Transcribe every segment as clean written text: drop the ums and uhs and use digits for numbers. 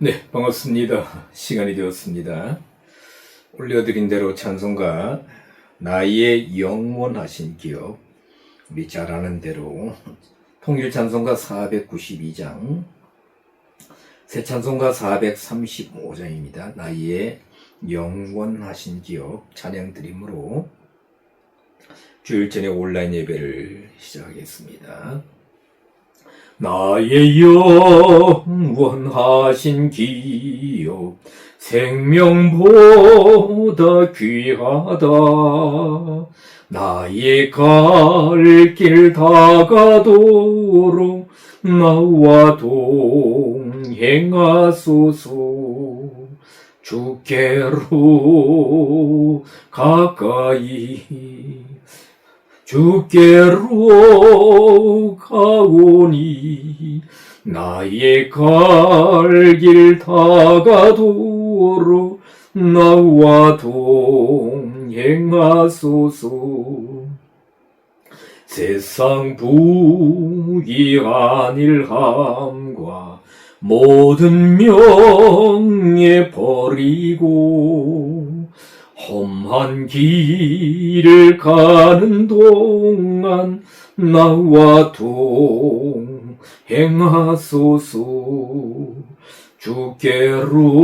네, 반갑습니다. 시간이 되었습니다. 올려드린 대로 찬송가 나의 영원하신 기업, 우리 잘 아는 대로 통일 찬송가 492장, 새 찬송가 435장입니다. 나의 영원하신 기업 찬양 드림으로 주일 저녁 온라인 예배를 시작하겠습니다. 나의 영원하신 기업 생명보다 귀하다. 나의 갈 길 다가도록 나와 동행하소서. 주께로 가까이 주께로 가오니 나의 갈 길 다가도록 나와 동행하소서. 세상 부귀한일함과 모든 명예 버리고 험한 길을 가는 동안 나와 동행하소서. 주께로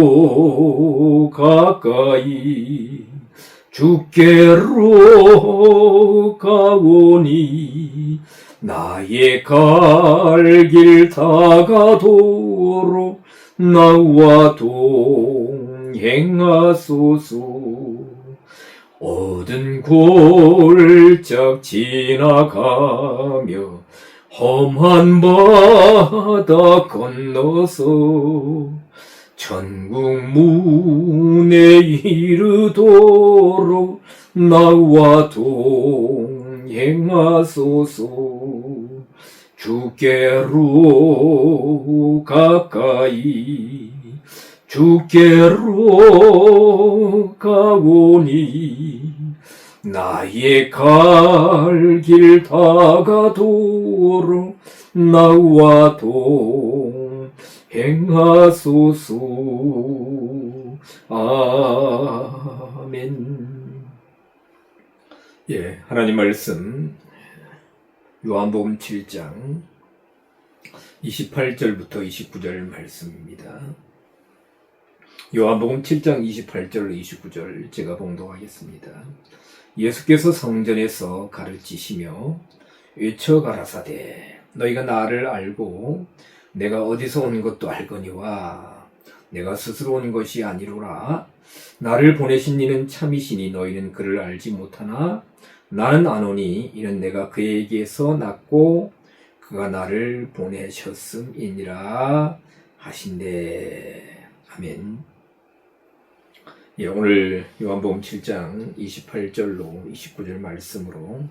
가까이 주께로 가오니 나의 갈 길 다가도록 나와 동행하소서. 어두운 골짝 지나가며 험한 바다 건너서 천국 문에 이르도록 나와 동행하소서. 주께로 가까이 주께로 가오니 나의 갈 길 다가도록 나와 동행하소서. 아멘. 예, 하나님 말씀 요한복음 7장 28절부터 29절 말씀입니다. 요한복음 7장 28절 29절 제가 봉독하겠습니다. 예수께서 성전에서 가르치시며 외쳐 가라사대 너희가 나를 알고 내가 어디서 온 것도 알거니와 내가 스스로 온 것이 아니로라. 나를 보내신 이는 참이시니 너희는 그를 알지 못하나 나는 아노니 이는 내가 그에게서 났고 그가 나를 보내셨음이니라 하신대. 아멘. 예, 오늘 요한복음 7장 28절로 29절 말씀으로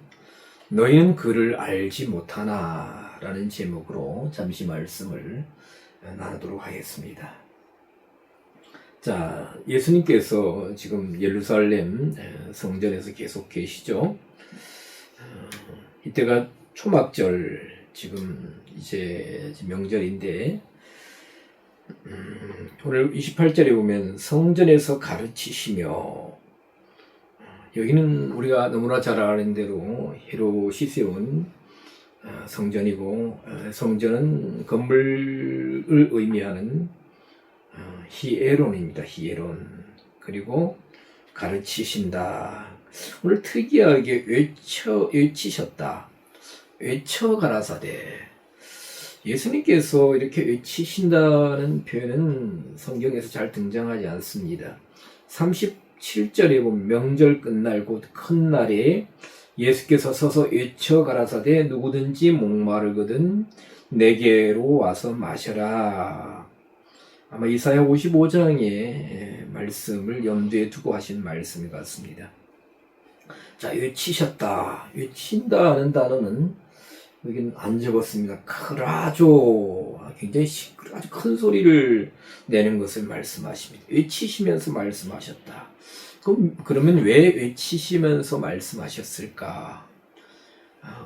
너희는 그를 알지 못하나 라는 제목으로 잠시 말씀을 나누도록 하겠습니다. 자, 예수님께서 지금 예루살렘 성전에서 계속 계시죠. 이때가 초막절, 지금 이제 명절인데 오늘 28절에 보면 성전에서 가르치시며, 여기는 우리가 너무나 잘 아는 대로 헤롯이 세운 성전이고, 성전은 건물을 의미하는 히에론입니다. 히에론. 그리고 가르치신다. 오늘 특이하게 외치셨다. 외쳐 가라사대. 예수님께서 이렇게 외치신다는 표현은 성경에서 잘 등장하지 않습니다. 37절에 보면 명절 끝날 곧 큰 날에 예수께서 서서 외쳐 가라사대 누구든지 목마르거든 내게로 와서 마셔라. 아마 이사야 55장의 말씀을 염두에 두고 하신 말씀 같습니다. 자, 외치셨다. 외친다는 단어는 여기는 안 적었습니다. 크라조, 굉장히 아주 큰 소리를 내는 것을 말씀하십니다. 외치시면서 말씀하셨다. 그러면 왜 외치시면서 말씀하셨을까?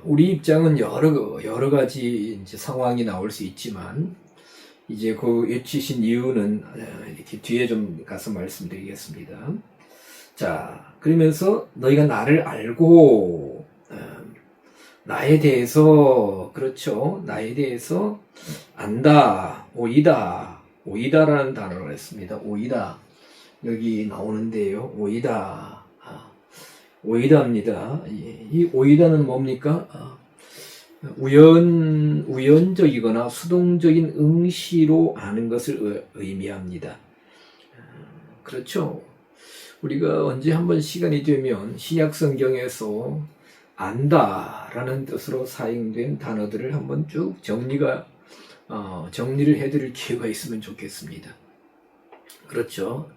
우리 입장은 여러 가지 이제 상황이 나올 수 있지만 이제 그 외치신 이유는 이렇게 뒤에 좀 가서 말씀드리겠습니다. 자, 그러면서 너희가 나를 알고 나에 대해서, 그렇죠, 나에 대해서 안다, 오이다라는 단어를 했습니다. 오이다, 여기 나오는데요. 오이다입니다. 이 오이다는 뭡니까? 우연적이거나 수동적인 응시로 아는 것을 의미합니다. 그렇죠. 우리가 언제 한번 시간이 되면 신약 성경에서 안다라는 뜻으로 사용된 단어들을 한번 쭉 정리를 해드릴 기회가 있으면 좋겠습니다. 그렇죠.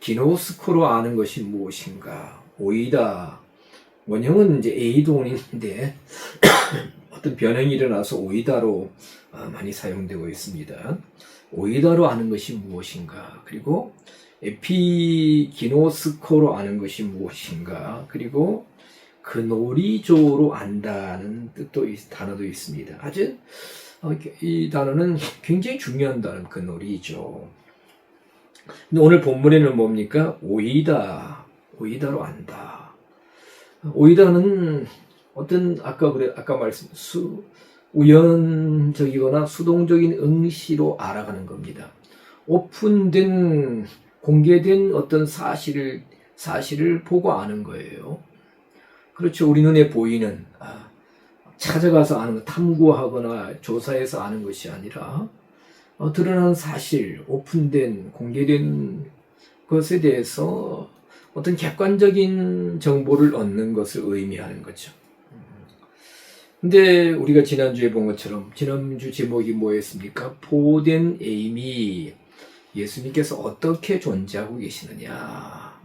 기노스코로 아는 것이 무엇인가? 오이다. 원형은 이제 A동인데 어떤 변형이 일어나서 오이다로 많이 사용되고 있습니다. 오이다로 아는 것이 무엇인가? 그리고 에피기노스코로 아는 것이 무엇인가? 그리고 그노리조로 안다는 뜻도 단어도 있습니다. 아주 이 단어는 굉장히 중요한 단어, 그노리조. 근데 오늘 본문에는 뭡니까? 오이다로 안다. 오이다는 어떤 아까 우연적이거나 수동적인 응시로 알아가는 겁니다. 오픈된 공개된 어떤 사실을 보고 아는 거예요. 그렇죠. 우리 눈에 보이는 찾아가서 아는 것, 탐구하거나 조사해서 아는 것이 아니라 드러난 사실, 오픈된 공개된 것에 대해서 어떤 객관적인 정보를 얻는 것을 의미하는 거죠. 근데 우리가 지난주에 본 것처럼 지난주 제목이 뭐였습니까? 포된 에임이 예수님께서 어떻게 존재하고 계시느냐,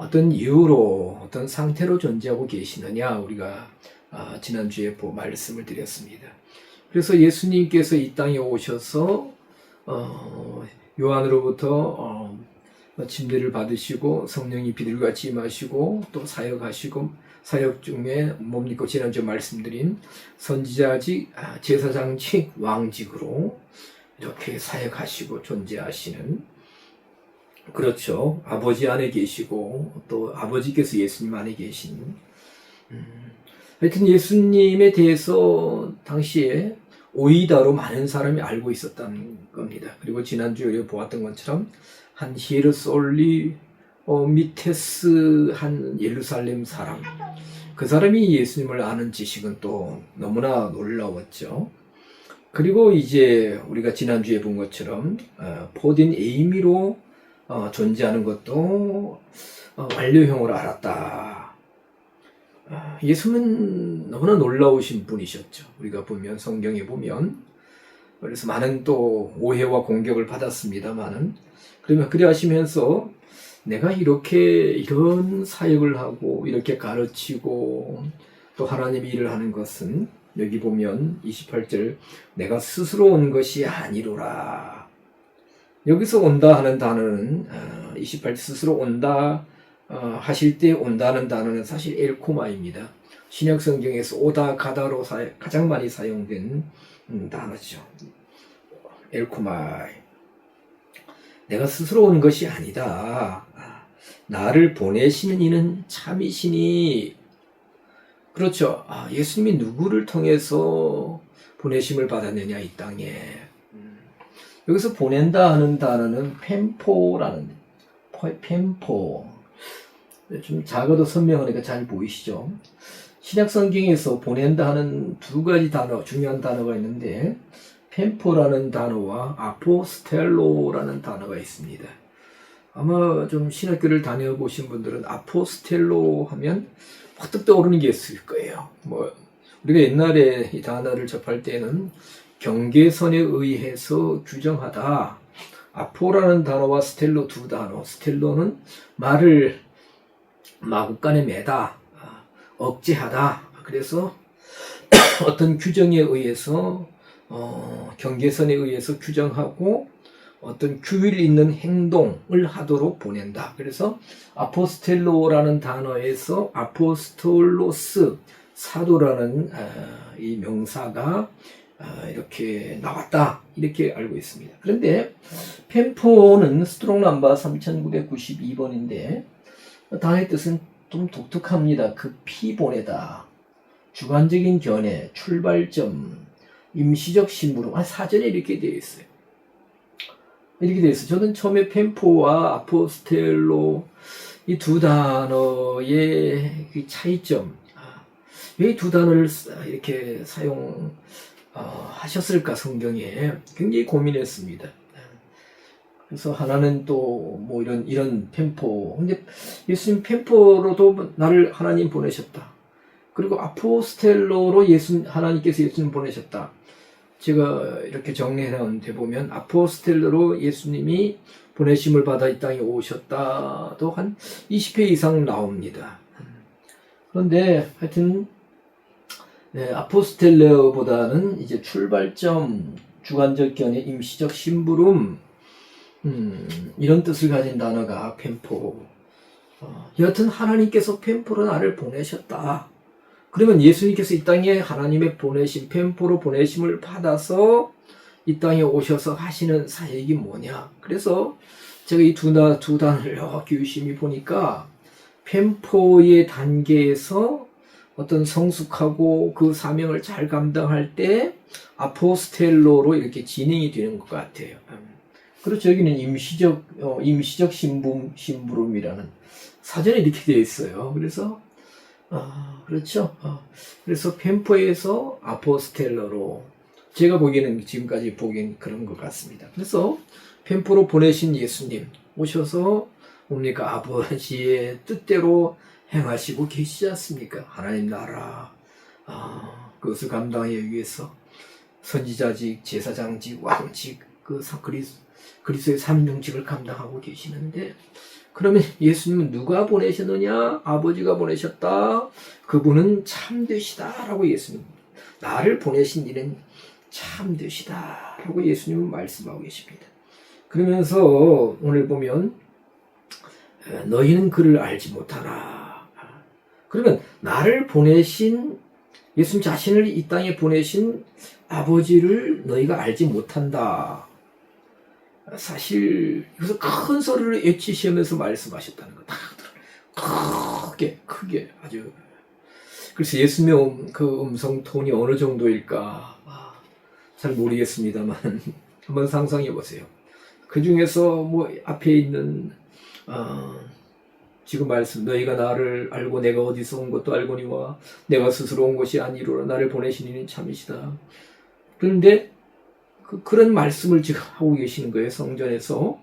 어떤 이유로, 어떤 상태로 존재하고 계시느냐, 우리가 지난주에 말씀을 드렸습니다. 그래서 예수님께서 이 땅에 오셔서 요한으로부터 침례를 받으시고 성령이 비둘같이 임하시고 또 사역하시고, 사역 중에 뭡니까? 지난주에 말씀드린 선지자직, 제사장직, 왕직으로 이렇게 사역하시고 존재하시는, 그렇죠, 아버지 안에 계시고 또 아버지께서 예수님 안에 계신, 하여튼 예수님에 대해서 당시에 오이다로 많은 사람이 알고 있었다는 겁니다. 그리고 지난주에 우리가 보았던 것처럼 한 히에르솔리 미테스 한 예루살렘 사람, 그 사람이 예수님을 아는 지식은 또 너무나 놀라웠죠. 그리고 이제 우리가 지난주에 본 것처럼 포딘 에이미로 존재하는 것도 완료형으로 알았다. 예수는 너무나 놀라우신 분이셨죠. 우리가 보면, 성경에 보면, 그래서 많은 또 오해와 공격을 받았습니다만은, 그러면 그래 하시면서 내가 이런 사역을 하고 이렇게 가르치고 또 하나님의 일을 하는 것은, 여기 보면 28절, 내가 스스로 온 것이 아니로라. 여기서 온다 하는 단어는 28절 스스로 온다 하실 때 온다는 단어는 사실 엘코마입니다. 신약 성경에서 오다 가다로 가장 많이 사용된 단어죠. 엘코마. 내가 스스로 온 것이 아니다. 나를 보내시는 이는 참이시니. 그렇죠. 예수님이 누구를 통해서 보내심을 받았느냐, 이 땅에. 여기서 보낸다 하는 단어는 펜포라는, 펜포. 좀 작아도 선명하니까 잘 보이시죠? 신약 성경에서 보낸다 하는 두 가지 단어, 중요한 단어가 있는데, 펜포라는 단어와 아포스텔로라는 단어가 있습니다. 아마 좀 신학교를 다녀보신 분들은 아포스텔로 하면 확 떠오르는 게 있을 거예요. 우리가 옛날에 이 단어를 접할 때는 경계선에 의해서 규정하다. 아포라는 단어와 스텔로 두 단어. 스텔로는 말을 마구간에 매다, 억제하다. 그래서 어떤 규정에 의해서 경계선에 의해서 규정하고 어떤 규율 있는 행동을 하도록 보낸다. 그래서 아포스텔로라는 단어에서 아포스톨로스, 사도라는 이 명사가 이렇게 나왔다 이렇게 알고 있습니다. 그런데 펜포는 스트롱 넘버 3992번인데 단어의 뜻은 좀 독특합니다. 급히 보내다, 주관적인 견해, 출발점, 임시적 심부름. 사전에 이렇게 되어 있어요. 이렇게 되어 있어요. 저는 처음에 펜포와 아포스텔로 이 두 단어의 그 차이점, 왜 두 단어를 이렇게 사용하셨을까 성경에 굉장히 고민했습니다. 그래서 하나는 또 뭐 이런 펜포, 근데 예수님 펜포로도 나를 하나님 보내셨다. 그리고 아포스텔로로 하나님께서 예수님 보내셨다. 제가 이렇게 정리해 놓은 데 보면 아포스텔로로 예수님이 보내심을 받아 이 땅에 오셨다도 한 20회 이상 나옵니다. 그런데 하여튼 아포스텔로보다는 이제 출발점, 주관적 견해, 임시적 심부름, 이런 뜻을 가진 단어가 펜포. 여하튼 하나님께서 펜포로 나를 보내셨다. 그러면 예수님께서 이 땅에 하나님의 보내심, 펜포로 보내심을 받아서 이 땅에 오셔서 하시는 사역이 뭐냐. 그래서 제가 이 두 단어를 이렇게 유심히 보니까 펜포의 단계에서 어떤 성숙하고 그 사명을 잘 감당할 때 아포스텔로로 이렇게 진행이 되는 것 같아요. 그렇죠. 여기는 임시적 심부름이라는 사전에 이렇게 되어 있어요. 그래서 그렇죠. 그래서 펜포에서 아포스텔로로 제가 보기에는 지금까지 보기엔 그런 것 같습니다. 그래서 펜포로 보내신 예수님 오셔서 뭡니까? 아버지의 뜻대로 행하시고 계시지 않습니까? 하나님 나라 그것을 감당하기 위해서 선지자직, 제사장직, 왕직, 그리스도의 삼명직을 감당하고 계시는데, 그러면 예수님은 누가 보내셨느냐? 아버지가 보내셨다. 그분은 참되시다라고 예수님, 나를 보내신 이는 참되시다라고 예수님은 말씀하고 계십니다. 그러면서 오늘 보면 너희는 그를 알지 못하나. 그러면 나를 보내신 예수님 자신을 이 땅에 보내신 아버지를 너희가 알지 못한다. 사실 여기서 큰 소리를 외치시면서 말씀하셨다는 거 다 크게 아주. 그래서 예수님의 그 음성 톤이 어느 정도일까 잘 모르겠습니다만 한번 상상해 보세요. 그 중에서 뭐 앞에 있는 지금 말씀, 너희가 나를 알고 내가 어디서 온 것도 알거니와 내가 스스로 온 것이 아니로라. 나를 보내신 이는 참이시다. 그런데 그런 말씀을 지금 하고 계시는 거예요, 성전에서.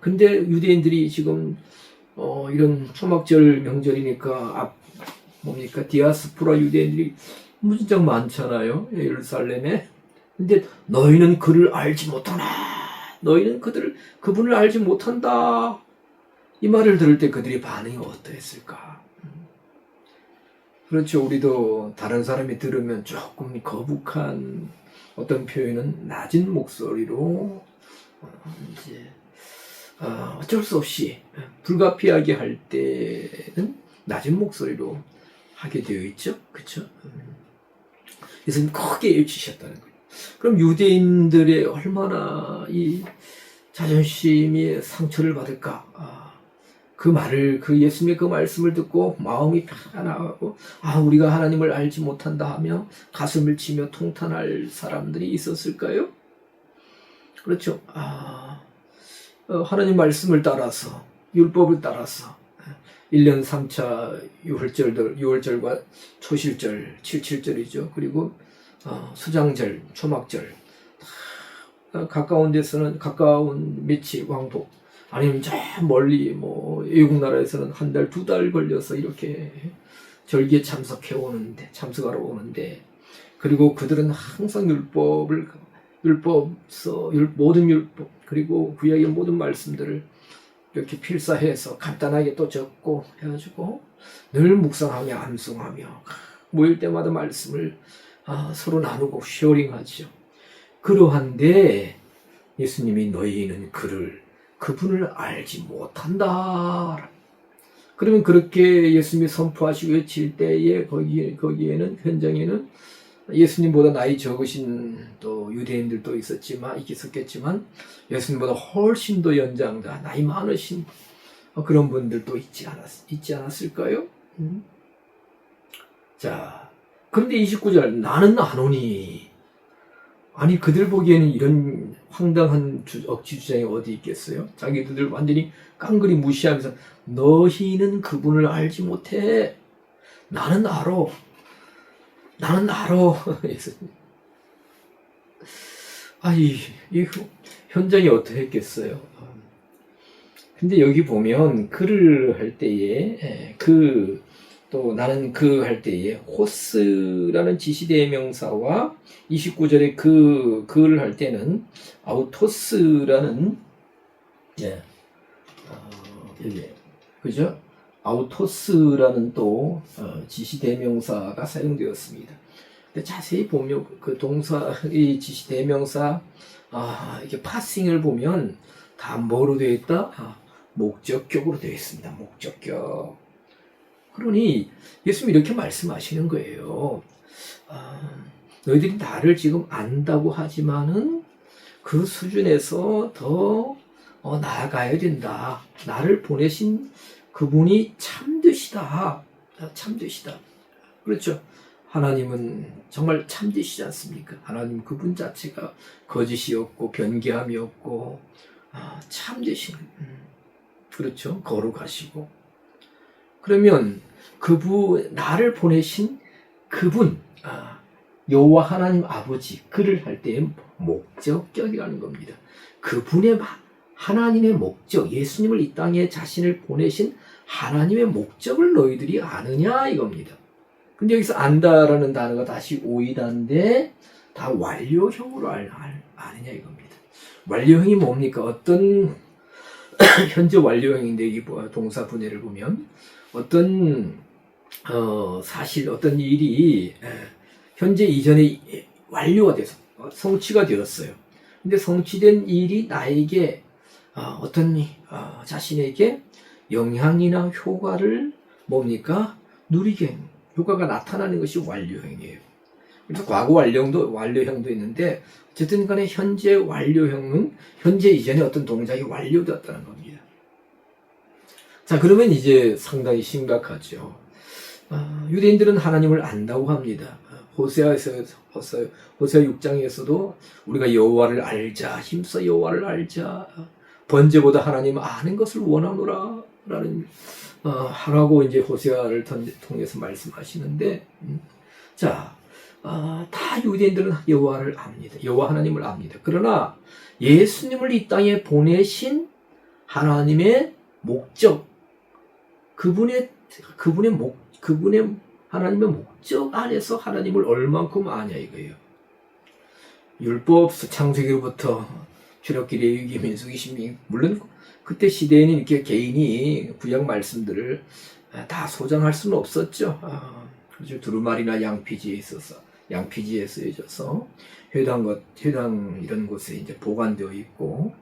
근데 유대인들이 지금 이런 초막절 명절이니까 뭡니까? 디아스포라 유대인들이 무진장 많잖아요, 예루살렘에. 근데 너희는 그를 알지 못하나. 너희는 그분을 알지 못한다. 이 말을 들을 때 그들의 반응이 어떠했을까? 그렇죠. 우리도 다른 사람이 들으면 조금 거북한 어떤 표현은 낮은 목소리로 이제 어쩔 수 없이 불가피하게 할 때는 낮은 목소리로 하게 되어 있죠. 그렇죠? 예수님 크게 외치셨다는 거예요. 그럼 유대인들의 얼마나 이 자존심이 상처를 받을까? 그 예수님의 그 말씀을 듣고 마음이 편안하고, 우리가 하나님을 알지 못한다 하며 가슴을 치며 통탄할 사람들이 있었을까요? 그렇죠. 하나님 말씀을 따라서, 율법을 따라서, 1년 3차 6월절과 초실절, 7.7절이죠. 그리고 수장절, 초막절, 가까운 데서는 가까운 며칠 왕복, 아니면 저 멀리 외국 나라에서는 한 달, 2달 걸려서 이렇게 절기에 참석하러 오는데, 그리고 그들은 항상 모든 율법, 그리고 구약의 모든 말씀들을 이렇게 필사해서 간단하게 또 적고 해가지고 늘 묵상하며 암송하며 모일 때마다 말씀을 서로 나누고 쉐어링하죠. 그러한데 예수님이 너희는 그분을 알지 못한다. 그러면 그렇게 예수님이 선포하시고 외칠 때에 거기에는 현장에는 예수님보다 나이 적으신 또 유대인들도 있었겠지만 예수님보다 훨씬 더 연장자, 나이 많으신 그런 분들도 있지 않았을까요? 자, 그런데 29절, 나는 안 오니. 아니, 그들 보기에는 이런 황당한 억지 주장이 어디 있겠어요? 자기들 완전히 깡그리 무시하면서 너희는 그분을 알지 못해. 나는 알아. 예수님. 아이, 이 현장이 어떠했겠어요? 근데 여기 보면 그를 할 때에 또 나는 할 때에 호스라는 지시대명사와 29절에 그를 할 때는 아우토스라는 그죠? 아우토스라는 또 지시대명사가 사용되었습니다. 근데 자세히 보면 그 동사, 이 지시대명사 이게 파싱을 보면 다 뭐로 되어 있다? 목적격으로 되어 있습니다. 목적격. 그러니 예수님이 이렇게 말씀하시는 거예요. 너희들이 나를 지금 안다고 하지만은 그 수준에서 더 나아가야 된다. 나를 보내신 그분이 참되시다. 참되시다. 그렇죠. 하나님은 정말 참되시지 않습니까? 하나님 그분 자체가 거짓이 없고 변개함이 없고 참되신 그렇죠. 거룩하시고. 그러면 나를 보내신 그분, 여호와 하나님 아버지, 그를 할 때의 목적격이라는 겁니다. 그분의 하나님의 목적, 예수님을 이 땅에 자신을 보내신 하나님의 목적을 너희들이 아느냐 이겁니다. 근데 여기서 안다라는 단어가 다시 오이다인데 다 완료형으로 아느냐 이겁니다. 완료형이 뭡니까? 어떤 현재 완료형인데 이 동사 분해를 보면 어떤 사실 어떤 일이 현재 이전에 완료가 돼서 성취가 되었어요. 근데 성취된 일이 나에게 자신에게 영향이나 효과를 뭡니까? 누리게 효과가 나타나는 것이 완료형이에요. 그래서 과거 완료형도 있는데 어쨌든 간에 현재 완료형은 현재 이전에 어떤 동작이 완료되었다는 겁니다. 자, 그러면 이제 상당히 심각하죠. 유대인들은 하나님을 안다고 합니다. 호세아 6장에서도 우리가 여호와를 알자, 힘써 여호와를 알자, 번제보다 하나님 아는 것을 원하노라 라는 하라고 이제 호세아를 통해서 말씀하시는데, 자, 다 유대인들은 여호와를 압니다. 여호와 하나님을 압니다. 그러나 예수님을 이 땅에 보내신 하나님의 목적, 그분의 하나님의 목적 안에서 하나님을 얼만큼 아냐 이거예요. 율법 창세기로부터 출애굽기 레위기 민수기 신명기, 물론 그때 시대에는 이렇게 개인이 구약 말씀들을 다 소장할 수는 없었죠. 그렇죠. 두루마리나 양피지에 쓰여져서 회당 이런 곳에 이제 보관되어 있고,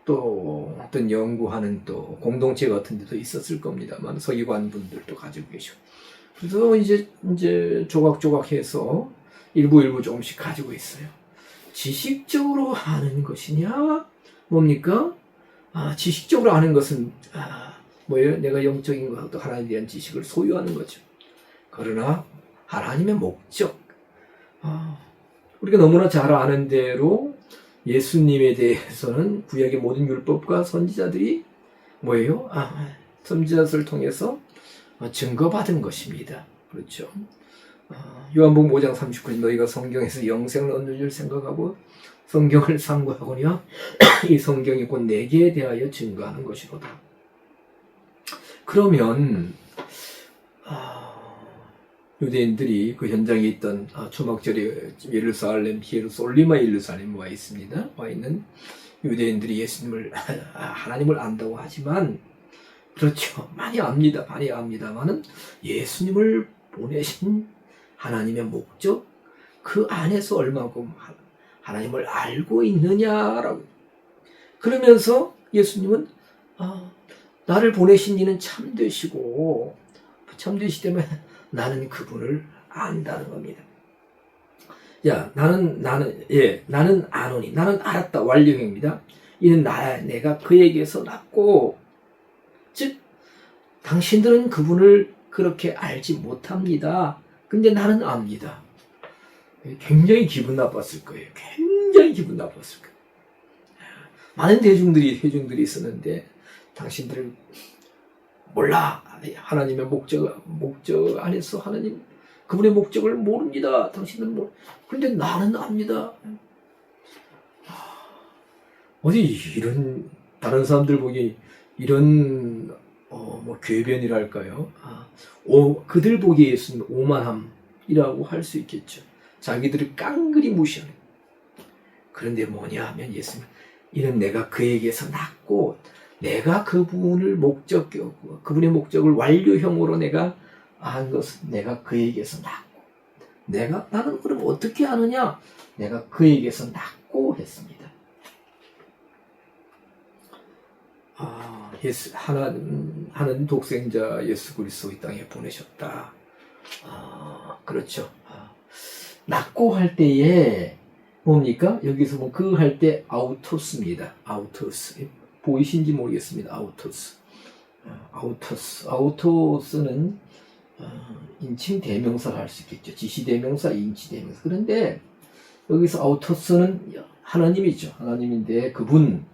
또 어떤 연구하는 또 공동체 같은 데도 있었을 겁니다만 서기관 분들도 가지고 계시고, 그래서 이제 조각조각해서 일부 조금씩 가지고 있어요. 지식적으로 아는 것이냐 뭡니까? 지식적으로 아는 것은 뭐예요? 내가 영적인 것도 하나님에 대한 지식을 소유하는 거죠. 그러나 하나님의 목적, 우리가 너무나 잘 아는 대로 예수님에 대해서는 구약의 모든 율법과 선지자들이 뭐예요? 선지자들을 통해서 증거받은 것입니다. 그렇죠. 요한복음 5장 39절, 너희가 성경에서 영생을 얻는 줄 생각하고 성경을 상고하거니와 이 성경이 곧 내게 대하여 증거하는 것이로다. 그러면 유대인들이 그 현장에 있던 초막절에 올리마 예루살렘에 와 있습니다. 와 있는 유대인들이 예수님을 하나님을 안다고 하지만, 그렇죠, 많이 압니다만은 예수님을 보내신 하나님의 목적, 그 안에서 얼마큼 하나님을 알고 있느냐라고. 그러면서 예수님은 나를 보내신 이는 참되시고 참되시 때문에 나는 그분을 안다는 겁니다. 야, 나는 아노니. 나는 알았다. 완료형입니다. 이는 내가 그에게서 났고, 즉, 당신들은 그분을 그렇게 알지 못합니다. 근데 나는 압니다. 굉장히 기분 나빴을 거예요. 굉장히 기분 나빴을 거예요. 많은 회중들이 있었는데, 당신들을 몰라. 하나님의 목적 안에서 그분의 목적을 모릅니다. 당신들은 그런데 나는 압니다. 어디 이런 다른 사람들 보기 이런 궤변이랄까요? 그들 보기에 예수님 오만함이라고 할 수 있겠죠. 자기들을 깡그리 무시하는. 그런데 뭐냐 하면 예수님 이는 내가 그에게서 났고 내가 그분의 목적을 완료형으로 내가 한 것은 내가 그에게서 났고 나는 그럼 어떻게 아느냐? 내가 그에게서 났고 했습니다. 하나님 독생자 예수 그리스도 이 땅에 보내셨다. 그렇죠. 낳고 할 때에 뭡니까? 여기서 그 할 때 아우토스입니다. 아우토스. 보이신지 모르겠습니다. 아우토스는 인칭 대명사를 할 수 있겠죠. 지시 대명사, 인치 대명사. 그런데 여기서 아우토스는 하나님이죠. 하나님인데 그분.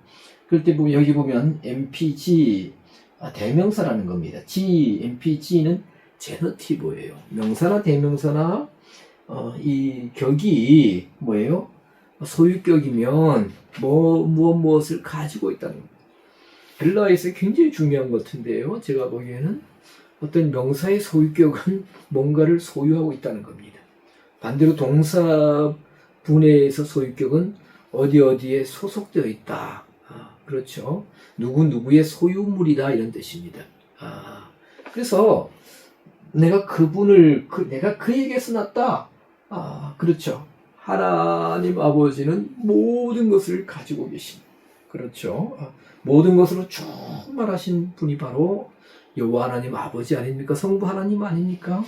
그럴 때 보면 여기 보면 MPG 대명사라는 겁니다. MPG는 제너티브예요. 명사나 대명사나 이 격이 뭐예요? 소유격이면 무엇을 가지고 있다는 겁니다. 헬라에서 굉장히 중요한 것 같은데요. 제가 보기에는 어떤 명사의 소유격은 뭔가를 소유하고 있다는 겁니다. 반대로 동사 분해에서 소유격은 어디에 소속되어 있다. 그렇죠. 누구의 소유물이다 이런 뜻입니다. 그래서 내가 내가 그에게서 났다. 그렇죠. 하나님 아버지는 모든 것을 가지고 계신. 그렇죠. 모든 것으로 충만하신 분이 바로 여호와 하나님 아버지 아닙니까? 성부 하나님 아닙니까?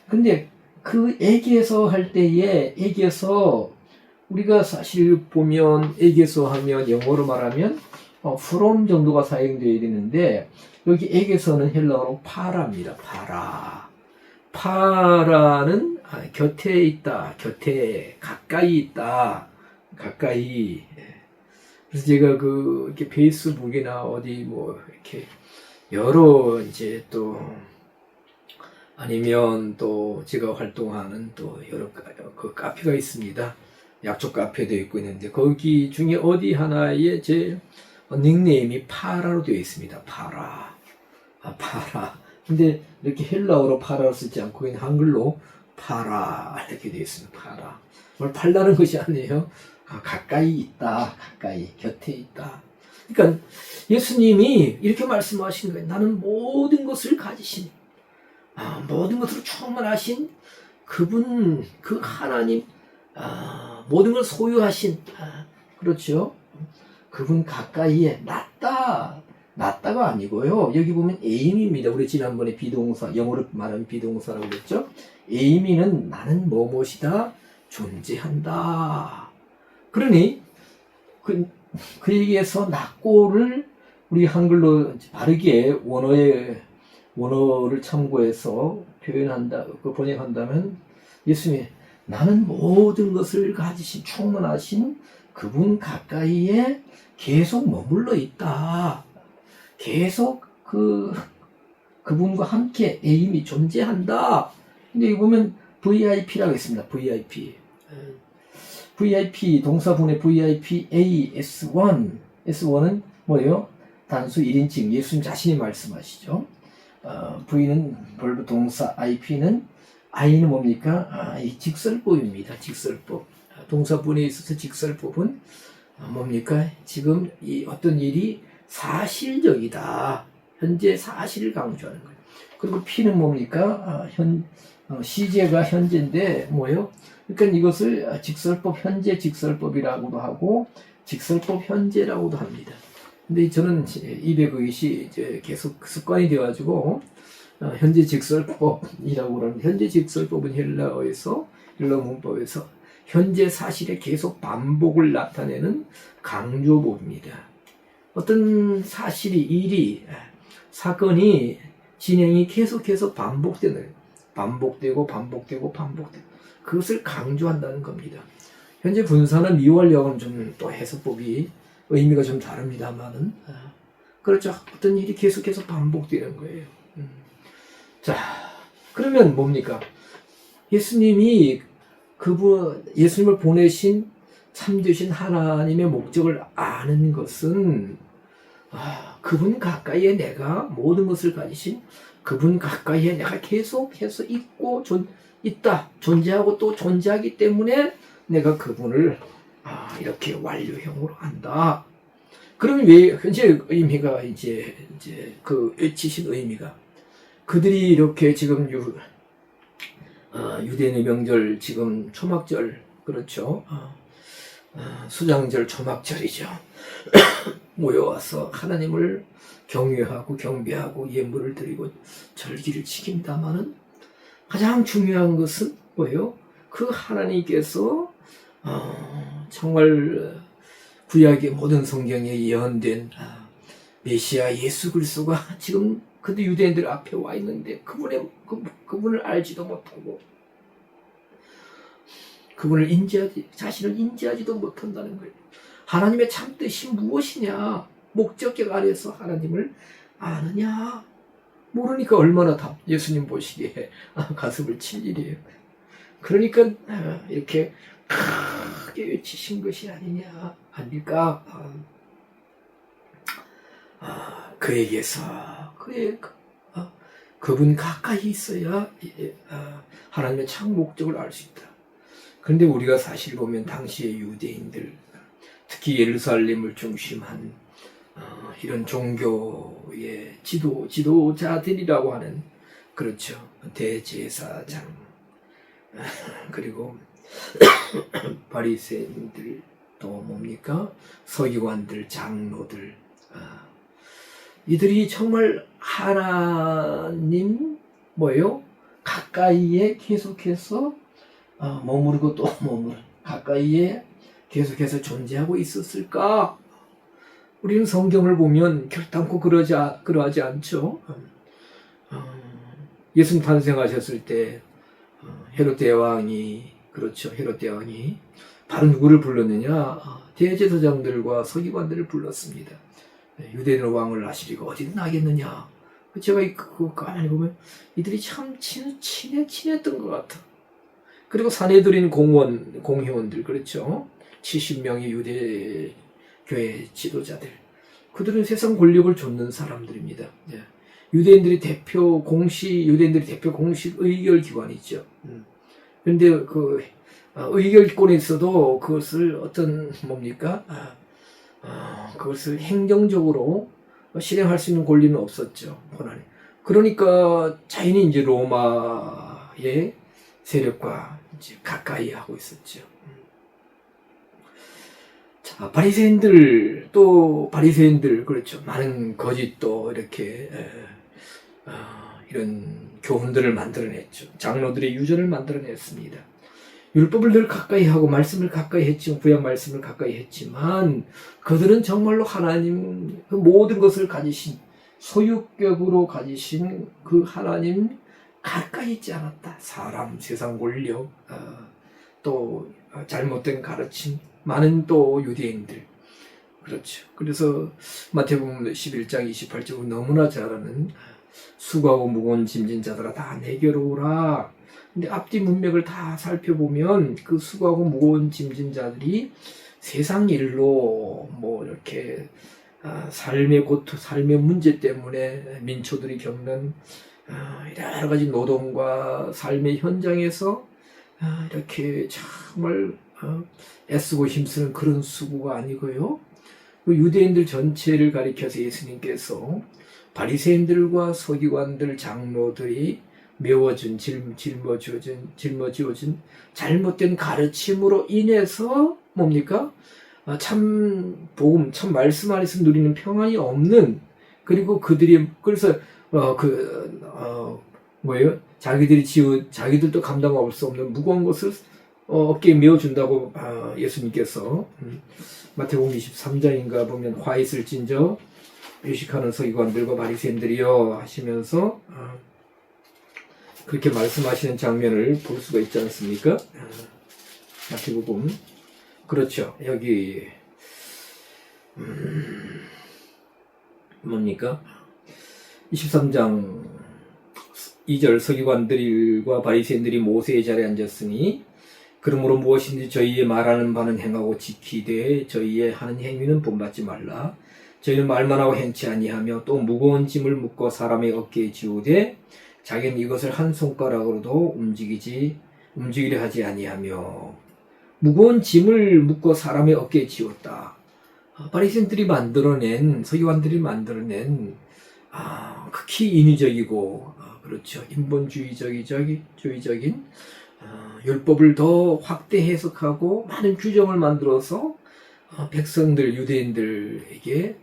근데 그 에게서 할 때에 에게서 우리가 사실 보면 에게서 하면 영어로 말하면 from 정도가 사용되어야 되는데 여기 에게서는 헬라어로 파라입니다. 파라는 곁에 있다. 곁에 가까이 있다. 가까이. 그래서 제가 이렇게 페이스북이나 어디 이렇게 여러 이제 또 아니면 또 제가 활동하는 또 여러 카페가 있습니다. 약초 카페도 있는데 거기 중에 어디 하나에 제 닉네임이 파라로 되어 있습니다. 파라. 근데 이렇게 헬라어로 파라를 쓰지 않고 그냥 한글로 파라 이렇게 되어 있습니다. 파라. 뭘 팔다는 것이 아니에요. 가까이 있다. 가까이 곁에 있다. 그러니까 예수님이 이렇게 말씀하신 거예요. 나는 모든 것을 가지신 모든 것으로 충만하신 그분, 그 하나님, 모든 걸 소유하신, 그렇죠. 그분 가까이에 낫다가 아니고요. 여기 보면 에이미입니다. 우리 지난번에 비동사, 영어로 말하면 비동사라고 그랬죠. 에이미는 나는 뭐뭐이다 존재한다. 그러니 그에게서 낫고를 우리 한글로 바르게 원어를 참고해서 번역한다면 예수님이 나는 모든 것을 가지신 충만하신 그분 가까이에 계속 머물러 있다. 계속 그분과 함께 에임이 존재한다. 근데 여기 보면 VIP라고 했습니다. VIP 동사분의 VIP S1은 뭐예요? 단수 1인칭 예수님 자신이 말씀하시죠. V는 벌브 동사 IP는 I는 뭡니까? 이 직설법입니다. 직설법. 동사분에 있어서 직설법은 뭡니까? 지금 이 어떤 일이 사실적이다. 현재 사실을 강조하는 거예요. 그리고 P는 뭡니까? 시제가 현재인데 뭐예요? 그러니까 이것을 직설법 현재 직설법이라고도 하고 직설법 현재라고도 합니다. 근데 저는 입에 그것이 이제 계속 습관이 되어가지고 현재 직설법이라고 그러는데 현재 직설법은 헬라 문법에서 현재 사실에 계속 반복을 나타내는 강조법입니다. 어떤 사실이, 일이, 사건이, 진행이 계속해서 반복되고 그것을 강조한다는 겁니다. 현재 분사나 미완료하고는 좀 또 해석법이 의미가 좀 다릅니다만은, 그렇죠. 어떤 일이 계속해서 반복되는 거예요. 자, 그러면 뭡니까? 예수님이 예수님을 보내신 참되신 하나님의 목적을 아는 것은, 그분 가까이에 내가 모든 것을 가지신 그분 가까이에 내가 계속해서 있다, 존재하고 또 존재하기 때문에 내가 그분을 이렇게 완료형으로 한다. 그러면 왜 현재 의미가 이제 그 외치신 의미가, 그들이 이렇게 지금 유대인의 명절, 지금 초막절, 그렇죠? 수장절, 초막절이죠. 모여와서 하나님을 경외하고 경배하고 예물을 드리고 절기를 지킵니다마는 가장 중요한 것은 뭐예요? 그 하나님께서 정말 구약의 모든 성경에 예언된 메시아 예수 그리스도가 지금 그들 유대인들 앞에 와 있는데 그분을 알지도 못하고 자신을 인지하지도 못한다는 거예요. 하나님의 참뜻이 무엇이냐? 목적격 안에서 하나님을 아느냐? 모르니까 얼마나 예수님 보시기에 가슴을 칠 일이에요. 그러니까 이렇게 크게 외치신 것이 아닐까? 그에게서 그분 가까이 있어야 하나님의 참 목적을 알 수 있다. 그런데 우리가 사실 보면 당시의 유대인들, 특히 예루살렘을 중심한 이런 종교의 지도자들이라고 하는, 그렇죠, 대제사장, 그리고 바리새인들, 또 뭡니까, 서기관들, 장로들, 이들이 정말 하나님 가까이에 계속해서 머무르고 또 가까이에 계속해서 존재하고 있었을까? 우리는 성경을 보면 결단코 그러하지 않죠. 예수님 탄생하셨을 때 헤롯 대왕이, 그렇죠, 헤롯 대왕이 바로 누구를 불렀느냐? 대제사장들과 서기관들을 불렀습니다. 유대인의 왕을 하시리가 어디든 나겠느냐? 제가 그거 가만히 보면 이들이 참 친했던 것 같아. 그리고 사내들인 공회원들, 그렇죠, 70명의 유대 교회 지도자들, 그들은 세상 권력을 좇는 사람들입니다. 유대인들이 대표 공식 의결 기관이 있죠. 그런데 그 의결권에 있어도 그것을 그것을 행정적으로 실행할 수 있는 권리는 없었죠. 그러니까 자연히 이제 로마의 세력과 이제 가까이 하고 있었죠. 자, 바리새인들, 그렇죠, 많은 거짓도 이렇게 이런 교훈들을 만들어냈죠. 장로들의 유전을 만들어냈습니다. 율법을 늘 가까이 하고 말씀을 가까이 했지만, 구약 말씀을 가까이 했지만, 그들은 정말로 하나님 그 모든 것을 가지신, 소유격으로 가지신 그 하나님 가까이 있지 않았다. 사람, 세상 권력, 또 잘못된 가르침, 많은 또 유대인들, 그렇죠. 그래서 마태복음 11장 28절 너무나 잘 아는, 수고하고 무거운 짐진 자들아 다 내게로 오라. 근데 앞뒤 문맥을 다 살펴보면 그 수고하고 무거운 짐진 자들이 세상 일로 이렇게 삶의 고통, 삶의 문제 때문에 민초들이 겪는 여러 가지 노동과 삶의 현장에서 이렇게 정말 애쓰고 힘쓰는 그런 수고가 아니고요. 그 유대인들 전체를 가리켜서 예수님께서 바리새인들과 서기관들, 장로들이 메워준, 짊어지어진 잘못된 가르침으로 인해서 참 복음, 참 말씀 안에서 누리는 평안이 없는, 그리고 그래서 자기들도 감당할 수 없는 무거운 것을 어깨에 메어준다고 예수님께서 마태복음 23장인가 보면 화 있을진저 유식하는 서기관들과 바리새인들이여 하시면서 그렇게 말씀하시는 장면을 볼 수가 있지 않습니까? 마태복음 그렇죠. 여기 뭡니까? 23장 2절 서기관들과 바리새인들이 모세의 자리에 앉았으니 그러므로 무엇인지 저희의 말하는 바는 행하고 지키되 저희의 하는 행위는 본받지 말라. 저희는 말만 하고 행치 아니하며 또 무거운 짐을 묶어 사람의 어깨에 지우되 자기는 이것을 한 손가락으로도 움직이려 하지 아니하며 무거운 짐을 묶어 사람의 어깨에 지웠다. 바리새인들이 만들어낸 서기관들이 만들어낸 극히 인위적이고 그렇죠 인본주의적인 율법을 더 확대 해석하고 많은 규정을 만들어서 백성들 유대인들에게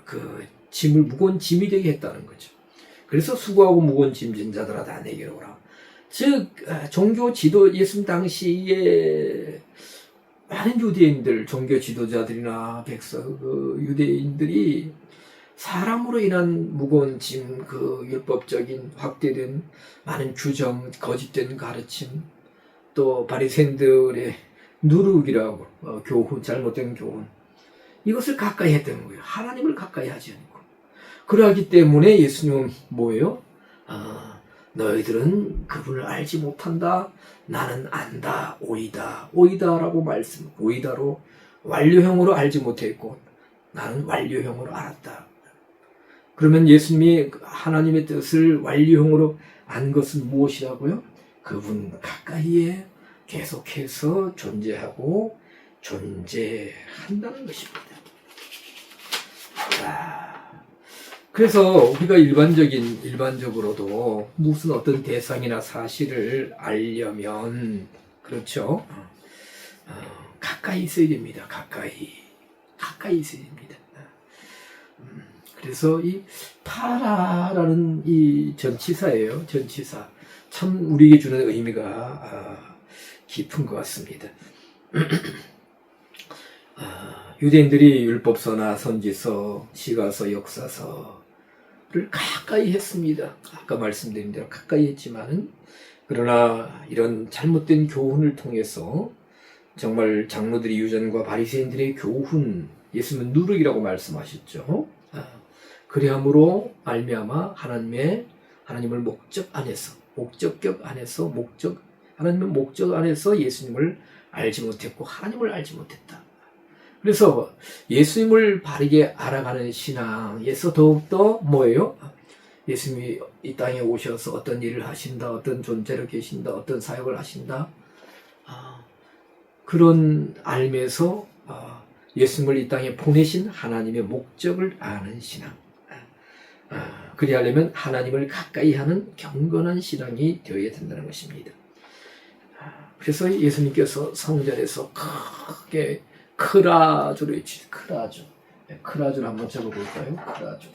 그 짐을 무거운 짐이 되게 했다는 거죠. 그래서 수고하고 무거운 짐진 자들아 다 내게로 오라. 즉 종교 지도 예수님 당시에 많은 유대인들 종교 지도자들이나 백성 유대인들이 사람으로 인한 무거운 짐, 그 율법적인 확대된 많은 규정, 거짓된 가르침, 또 바리새인들의 누룩이라고 교훈, 잘못된 교훈 이것을 가까이 했던 거예요. 하나님을 가까이 하지 않고. 그러하기 때문에 예수님은 뭐예요? 너희들은 그분을 알지 못한다. 나는 안다. 오이다. 오이다라고 말씀. 오이다로 완료형으로 알지 못했고 나는 완료형으로 알았다. 그러면 예수님이 하나님의 뜻을 완료형으로 안 것은 무엇이라고요? 그분 가까이에 계속해서 존재하고 존재한다는 것입니다. 그래서 우리가 일반적으로도 무슨 어떤 대상이나 사실을 알려면 그렇죠. 가까이 있어야 됩니다. 가까이 있어야 됩니다. 그래서 이 파라라는 이 전치사예요. 전치사. 참 우리에게 주는 의미가 깊은 것 같습니다. 유대인들이 율법서나 선지서, 시가서, 역사서를 가까이 했습니다. 아까 말씀드린 대로 가까이 했지만은 그러나 이런 잘못된 교훈을 통해서 정말 장로들이 유전과 바리새인들의 교훈, 예수님은 누룩이라고 말씀하셨죠. 그리함으로 말미암아 하나님을 하나님의 목적 안에서 예수님을 알지 못했고 하나님을 알지 못했다. 그래서 예수님을 바르게 알아가는 신앙에서 더욱더 뭐예요? 예수님이 이 땅에 오셔서 어떤 일을 하신다, 어떤 존재로 계신다, 어떤 사역을 하신다. 그런 알면서 예수님을 이 땅에 보내신 하나님의 목적을 아는 신앙. 그리하려면 하나님을 가까이 하는 경건한 신앙이 되어야 된다는 것입니다. 그래서 예수님께서 성전에서 크게 크라주로 외치죠. 크라주를 한번 적어볼까요? 크라주.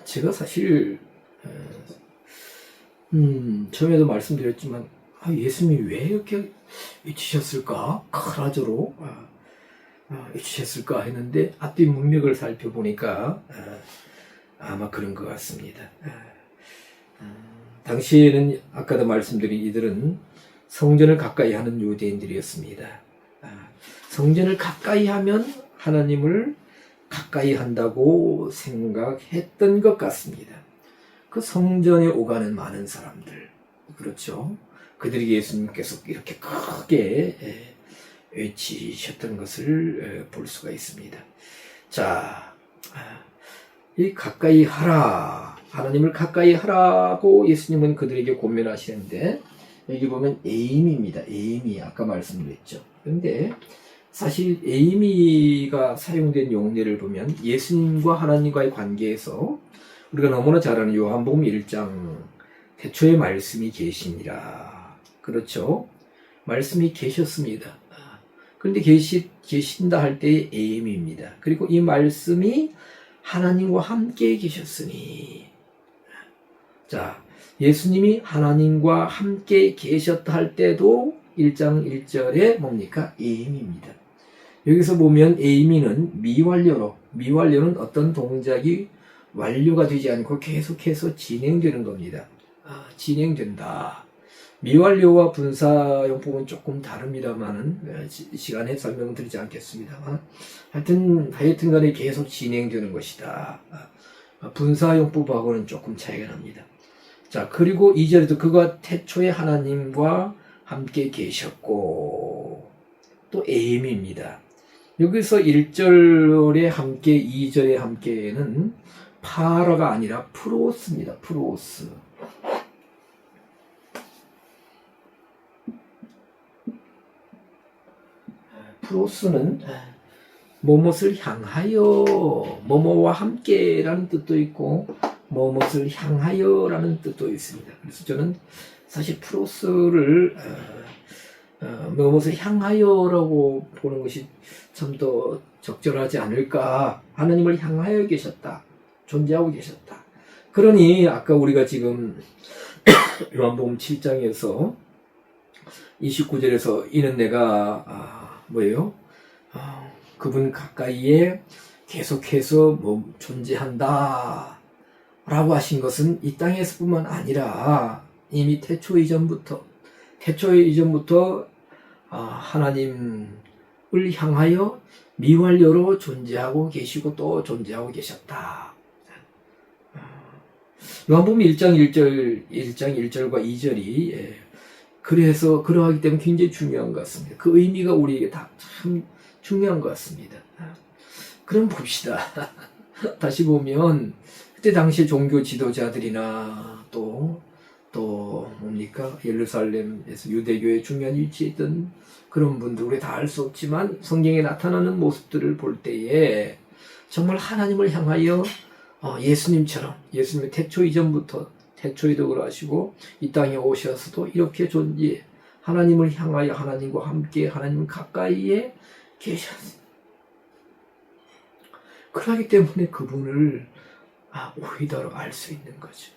제가 사실 처음에도 말씀드렸지만 예수님이 왜 이렇게 외치셨을까? 크라주로 외치셨을까 했는데 앞뒤 문맥을 살펴보니까 아마 그런 것 같습니다. 당시에는 아까도 말씀드린 이들은 성전을 가까이 하는 유대인들이었습니다. 성전을 가까이 하면 하나님을 가까이 한다고 생각했던 것 같습니다. 그 성전에 오가는 많은 사람들, 그렇죠? 그들에게 예수님께서 이렇게 크게 외치셨던 것을 볼 수가 있습니다. 자, 이 가까이 하라, 하나님을 가까이 하라고 예수님은 그들에게 권면하시는데 여기 보면 에이미입니다. 에이미, 아까 말씀드렸죠. 그런데 사실 에이미가 사용된 용례를 보면 예수님과 하나님과의 관계에서 우리가 너무나 잘 아는 요한복음 1장 태초에 말씀이 계시니라. 그렇죠? 말씀이 계셨습니다. 그런데 계신다 할 때의 에임입니다. 그리고 이 말씀이 하나님과 함께 계셨으니. 자, 예수님이 하나님과 함께 계셨다 할 때도 1장 1절에 뭡니까? 에임입니다. 여기서 보면 에이미는 미완료는 어떤 동작이 완료가 되지 않고 계속해서 진행되는 겁니다. 진행된다. 미완료와 분사용법은 조금 다릅니다만은 시간에 설명드리지 않겠습니다만 하여튼 간에 계속 진행되는 것이다. 분사용법하고는 조금 차이가 납니다. 자, 그리고 2절에도 그가 태초에 하나님과 함께 계셨고, 또 에임입니다. 여기서 1절에 함께, 2절에 함께는 파라가 아니라 프로스입니다. 프로스. 프로스는 뭐뭇을 향하여, 뭐뭐와 함께라는 뜻도 있고 뭐뭇을 향하여라는 뜻도 있습니다. 그래서 저는 사실 프로스를 뭐뭇을 향하여라고 보는 것이 참 더 적절하지 않을까. 하나님을 향하여 계셨다. 존재하고 계셨다. 그러니 아까 우리가 지금 요한복음 7장에서 29절에서 이는 내가 뭐예요? 그분 가까이에 계속해서 존재한다 라고 하신 것은 이 땅에서뿐만 아니라 이미 태초 이전부터 하나님을 향하여 미완료로 존재하고 계시고 또 존재하고 계셨다. 요한복음 1장 1절과 2절이 그래서 그러하기 때문에 굉장히 중요한 것 같습니다. 그 의미가 우리에게 다 참 중요한 것 같습니다. 그럼 봅시다. 다시 보면 그때 당시 종교 지도자들이나 또 뭡니까? 예루살렘에서 유대교의 중요한 위치에 있던 그런 분들, 우리 다 알 수 없지만 성경에 나타나는 모습들을 볼 때에 정말 하나님을 향하여 예수님처럼, 예수님의 태초 이전부터 태초에도 그러하시고 이 땅에 오셔서도 이렇게 하나님을 향하여 하나님과 함께 하나님 가까이에 계셨습니다. 그렇기 때문에 그분을 오히려 알 수 있는 거죠.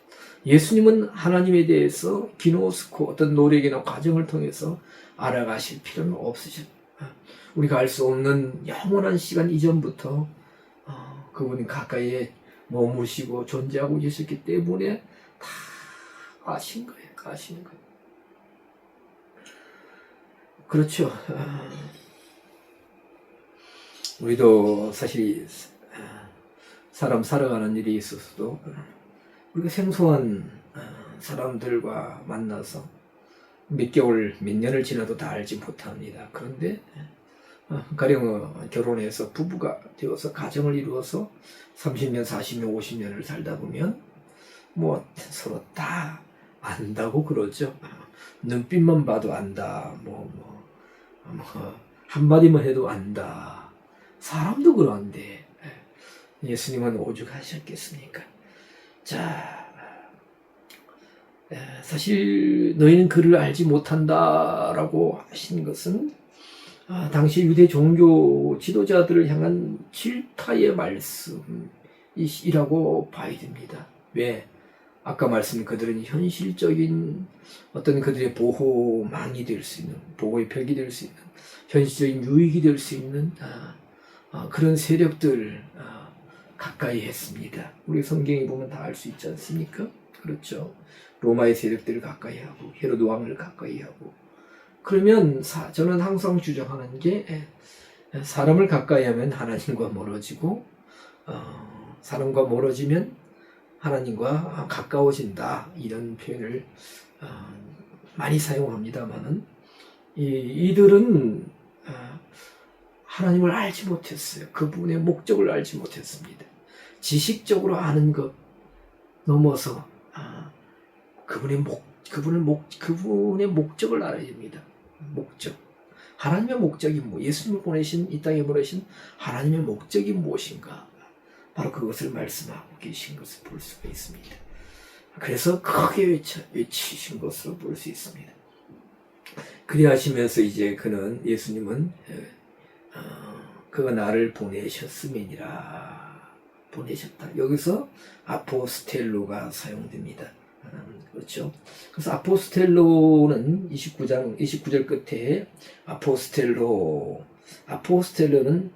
예수님은 하나님에 대해서 기노스코 어떤 노력이나 과정을 통해서 알아가실 필요는 없으셨다. 우리가 알 수 없는 영원한 시간 이전부터 그분이 가까이에 머무시고 존재하고 계셨기 때문에 다 아신 거예요. 아시는 거예요. 그렇죠. 우리도 사실 사람 살아가는 일이 있어서도 우리가 생소한 사람들과 만나서 몇 개월, 몇 년을 지나도 다 알지 못합니다. 그런데 가령 결혼해서 부부가 되어서 가정을 이루어서 30년, 40년, 50년을 살다 보면 뭐 서로 다 안다고 그러죠. 눈빛만 봐도 안다. 한마디만 해도 안다. 사람도 그러한데 예수님은 오죽하셨겠습니까? 자, 사실 너희는 그를 알지 못한다라고 하신 것은 당시 유대 종교 지도자들을 향한 질타의 말씀이라고 봐야 됩니다. 왜? 아까 말씀드린 그들은 현실적인 어떤 그들의 보호망이 될 수 있는, 보호의 벽이 될 수 있는, 현실적인 유익이 될 수 있는 그런 세력들 가까이 했습니다. 우리 성경에 보면 다 알 수 있지 않습니까? 그렇죠. 로마의 세력들을 가까이 하고 헤로드 왕을 가까이 하고. 그러면 저는 항상 주장하는 게 사람을 가까이 하면 하나님과 멀어지고 사람과 멀어지면 하나님과 가까워진다. 이런 표현을 많이 사용합니다만은 이들은 하나님을 알지 못했어요. 그분의 목적을 알지 못했습니다. 지식적으로 아는 것 넘어서 그분의 목적을 알아야 됩니다. 목적. 하나님의 목적이 예수님을 보내신 이 땅에 보내신 하나님의 목적이 무엇인가? 바로 그것을 말씀하고 계신 것을 볼 수가 있습니다. 그래서 크게 외치신 것으로 볼 수 있습니다. 그리하시면서 이제 예수님은 그가 나를 보내셨다. 여기서 아포스텔로가 사용됩니다. 그렇죠. 그래서 아포스텔로는 29절 끝에 아포스텔로는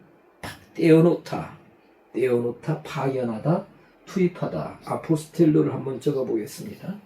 떼어놓다, 파견하다, 투입하다. 아포스텔로를 한번 적어 보겠습니다.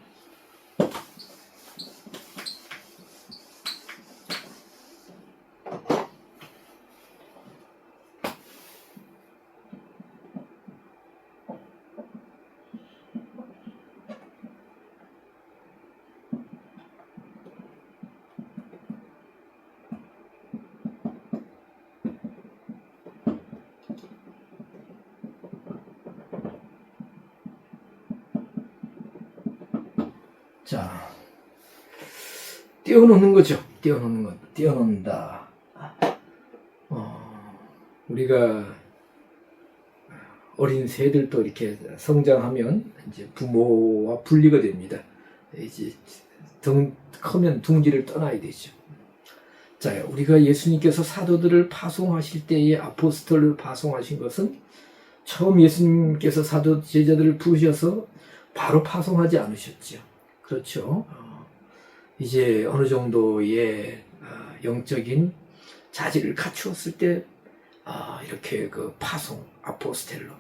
자, 떼어놓는 거죠. 떼어놓는다. 우리가 어린 새들도 이렇게 성장하면 이제 부모와 분리가 됩니다. 이제 크면 둥지를 떠나야 되죠. 자, 우리가 예수님께서 사도들을 파송하실 때에 아포스톨을 파송하신 것은 처음 예수님께서 사도 제자들을 부르셔서 바로 파송하지 않으셨죠. 그렇죠. 이제 어느 정도의 영적인 자질을 갖추었을 때 이렇게 파송, 아포스텔로.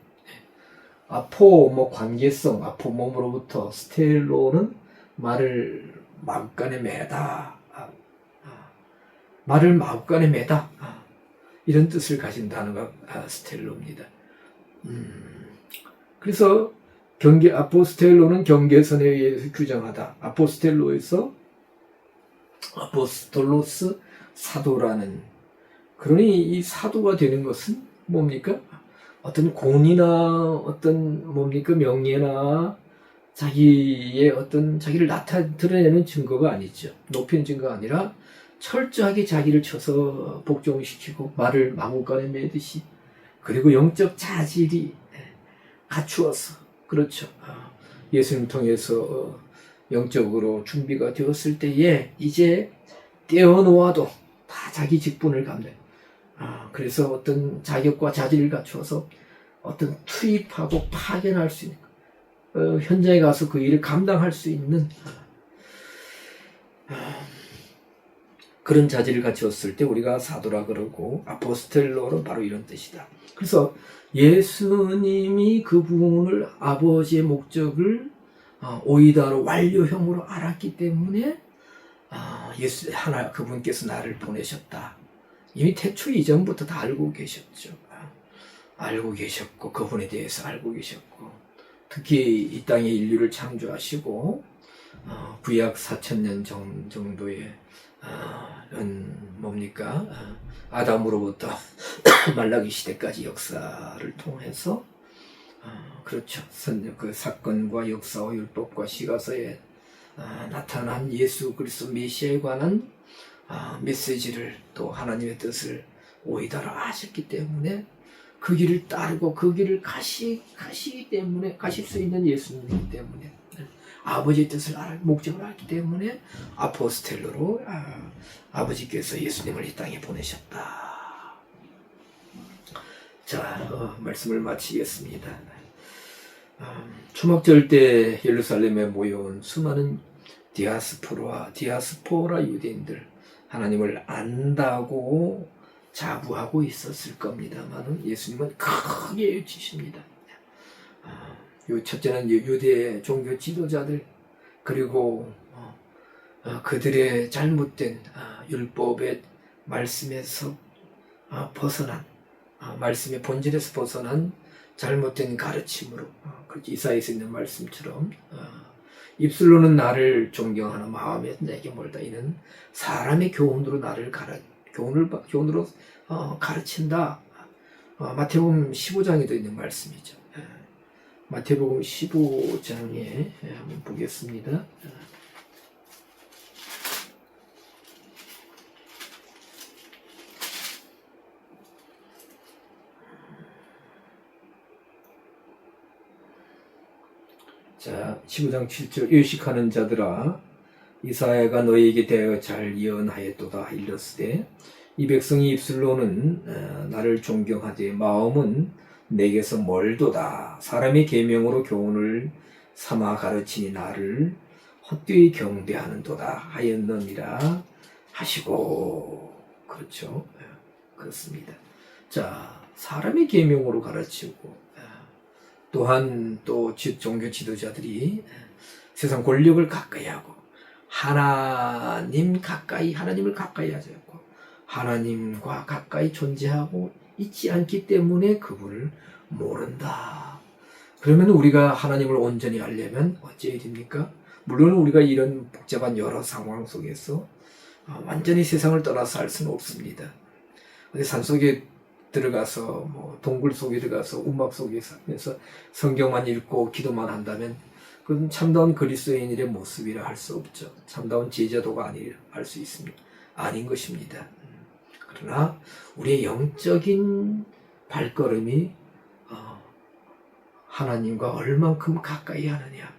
관계성, 몸으로부터, 스텔로는 말을 마구간에 매다. 말을 마구간에 매다. 이런 뜻을 가진 단어가 스텔로입니다. 그래서 아포스텔로는 경계선에 의해서 규정하다. 아포스텔로에서 아포스톨로스 사도라는. 그러니 이 사도가 되는 것은 뭡니까? 어떤 공이나 어떤 명예나 자기를 드러내는 증거가 아니죠. 높이는 증거가 아니라 철저하게 자기를 쳐서 복종시키고 말을 마구간에 매듯이, 그리고 영적 자질이 갖추어서, 그렇죠. 예수님 통해서 영적으로 준비가 되었을 때에 이제 떼어놓아도 다 자기 직분을 감내. 그래서 어떤 자격과 자질을 갖추어서 어떤 투입하고 파견할 수 있는, 현장에 가서 그 일을 감당할 수 있는 그런 자질을 갖추었을 때 우리가 사도라 그러고, 아포스텔로는 바로 이런 뜻이다. 그래서 예수님이 그 부분을, 아버지의 목적을 오이다로 완료형으로 알았기 때문에 그분께서 나를 보내셨다. 이미 태초 이전부터 다 알고 계셨죠. 알고 계셨고, 그분에 대해서 알고 계셨고, 특히 이 땅에 인류를 창조하시고 구약 4,000년 정도의 아담으로부터 말라기 시대까지 역사를 통해서 그렇죠. 그 사건과 역사와 율법과 시가서에 나타난 예수 그리스도 메시아에 관한 메시지를, 또 하나님의 뜻을 오이다로 아셨기 때문에 그 길을 따르고 그 길을 가시기 때문에, 가실 수 있는 예수님이기 때문에, 아버지의 뜻을 목적을 알기 때문에 아포스텔로로 아버지께서 예수님을 이 땅에 보내셨다. 자, 말씀을 마치겠습니다. 초막절 때 예루살렘에 모여온 수많은 디아스포라 유대인들, 하나님을 안다고 자부하고 있었을 겁니다만 예수님은 크게 외치십니다. 첫째는 유대 종교 지도자들, 그리고 그들의 잘못된 율법의 말씀에서 벗어난, 말씀의 본질에서 벗어난 잘못된 가르침으로, 그렇게 이사야에서 있는 말씀처럼 입술로는 나를 존경하나 마음에 내게 멀다. 이는 사람의 교훈으로 교훈으로 가르친다. 마태복음 15장에도 있는 말씀이죠. 마태복음 15장에 한번 보겠습니다. 자, 15장 7절. 의식하는 자들아, 이사야가 너희에게 대하여 잘 예언하였도다 일렀으되 이 백성이 입술로는 나를 존경하되 마음은 내게서 멀도다. 사람의 계명으로 교훈을 삼아 가르치니 나를 헛되이 경배하는도다 하였느니라 하시고. 그렇죠. 그렇습니다. 자, 사람의 계명으로 가르치고 또한 또 종교 지도자들이 세상 권력을 가까이 하고 하나님을 가까이 하자고 하나님과 가까이 존재하고 있지 않기 때문에 그분을 모른다. 그러면 우리가 하나님을 온전히 알려면 어찌해야 됩니까? 물론 우리가 이런 복잡한 여러 상황 속에서 완전히 세상을 떠나서 살 수는 없습니다. 어디 산속에 들어가서 동굴 속에 들어가서 움막 속에 살면서 성경만 읽고 기도만 한다면 그건 참다운 그리스도인의 모습이라 할 수 없죠. 참다운 제자도가 아니라 할 수 있습니다. 아닌 것입니다. 그러나 우리의 영적인 발걸음이 하나님과 얼만큼 가까이 하느냐.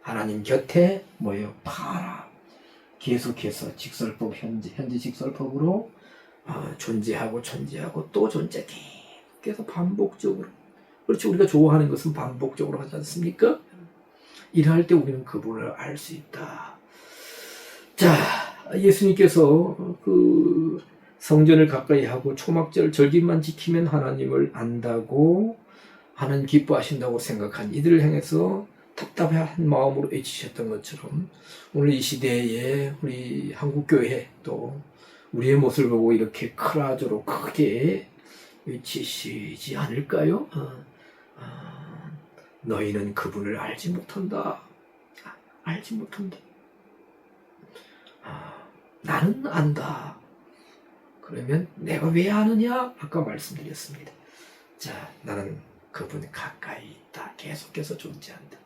하나님 곁에 파라. 계속해서 직설법 현재 직설법으로 존재하고 또 존재 계속 반복적으로. 그렇지, 우리가 좋아하는 것은 반복적으로 하지 않습니까? 일할 때 우리는 그분을 알 수 있다. 자, 예수님께서 그 성전을 가까이 하고 초막절 절기만 지키면 하나님을 안다고 하나님 기뻐하신다고 생각한 이들을 향해서 답답한 마음으로 외치셨던 것처럼 오늘 이 시대에 우리 한국교회 또 우리의 모습을 보고 이렇게 크라조로 크게 외치시지 않을까요? 너희는 그분을 알지 못한다. 알지 못한다. 나는 안다. 그러면 내가 왜 아느냐? 아까 말씀드렸습니다. 자, 나는 그분 가까이 있다. 계속해서 존재한다.